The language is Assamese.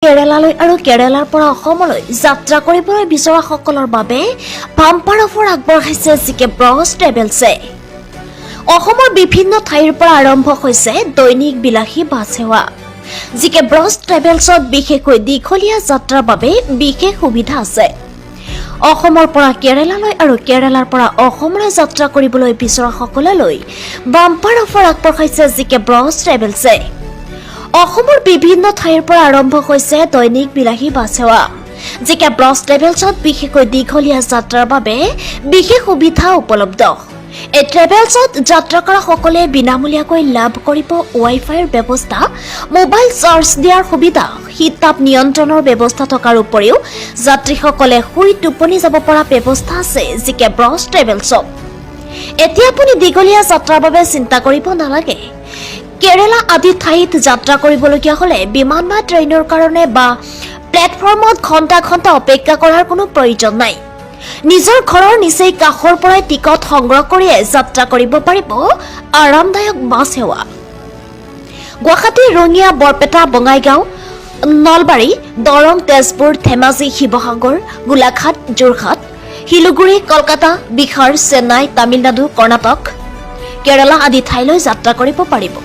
কেৰালালৈ আৰু কেৰালাৰ পৰা অসমলৈ যাত্ৰা কৰিবলৈ বিচৰাসকলৰ বাবে বাম্পাৰ অফাৰ আগবঢ়াইছে জিকে ব্ৰছ ট্ৰেভেলছে। অসমৰ বিভিন্ন ঠাইৰ পৰা আৰম্ভ হৈছে দৈনিক বিলাসী বাছ সেৱা। জিকে ব্ৰছ ট্ৰেভেলছত বিশেষকৈ দীঘলীয়া যাত্ৰাৰ বাবে বিশেষ সুবিধা আছে। অসমৰ পৰা কেৰালালৈ আৰু কেৰালাৰ পৰা অসমলৈ যাত্ৰা কৰিবলৈ বিচৰাসকললৈ বাম্পাৰ অফাৰ আগবঢ়াইছে জিকে ব্ৰছ ট্ৰেভেলছে। অসমৰ বিভিন্ন ঠাইৰ পৰা আৰম্ভ হৈছে দৈনিক বিলাসী বাছ সেৱা। জিকে ব্ৰছ ট্ৰেভেলছত বিশেষকৈ দীঘলীয়া যাত্ৰাৰ বাবে বিশেষ সুবিধা উপলব্ধ। এই ট্ৰেভেলছত যাত্ৰা কৰা সকলে বিনামূলীয়াকৈ লাভ কৰিব ৱাইফাইৰ ব্যৱস্থা, মোবাইল চাৰ্জ দিয়াৰ সুবিধা, শীত তাপ নিয়ন্ত্ৰণৰ ব্যৱস্থা থকাৰ উপৰিও যাত্ৰীসকলে শুই টোপনি যাব পৰা ব্যৱস্থা আছে জিকে ব্ৰছ ট্ৰেভেলছত। এতিয়া আপুনি দীঘলীয়া যাত্ৰাৰ বাবে চিন্তা কৰিব নালাগে। কেৰালা আদি ঠাইত যাত্ৰা কৰিবলগীয়া হলে বিমান বা ট্ৰেইনৰ কাৰণে বা প্লেটফৰ্মত ঘণ্টা ঘণ্টা অপেক্ষা কৰাৰ কোনো প্ৰয়োজন নাই। নিজৰ ঘৰৰ নিচেই কাষৰ পৰাই টিকট সংগ্ৰহ কৰিয়ে যাত্ৰা কৰিব পাৰিব আৰামদায়ক বাছ সেৱা। গুৱাহাটী, ৰঙিয়া, বৰপেটা, বঙাইগাঁও, নলবাৰী, দৰং, তেজপুৰ, ধেমাজি, শিৱসাগৰ, গোলাঘাট, যোৰহাট, শিলিগুৰি, কলকাতা, বিহাৰ, চেন্নাই, তামিলনাডু, কৰ্ণাটক, কেৰালা আদি ঠাইলৈ যাত্ৰা কৰিব পাৰিব।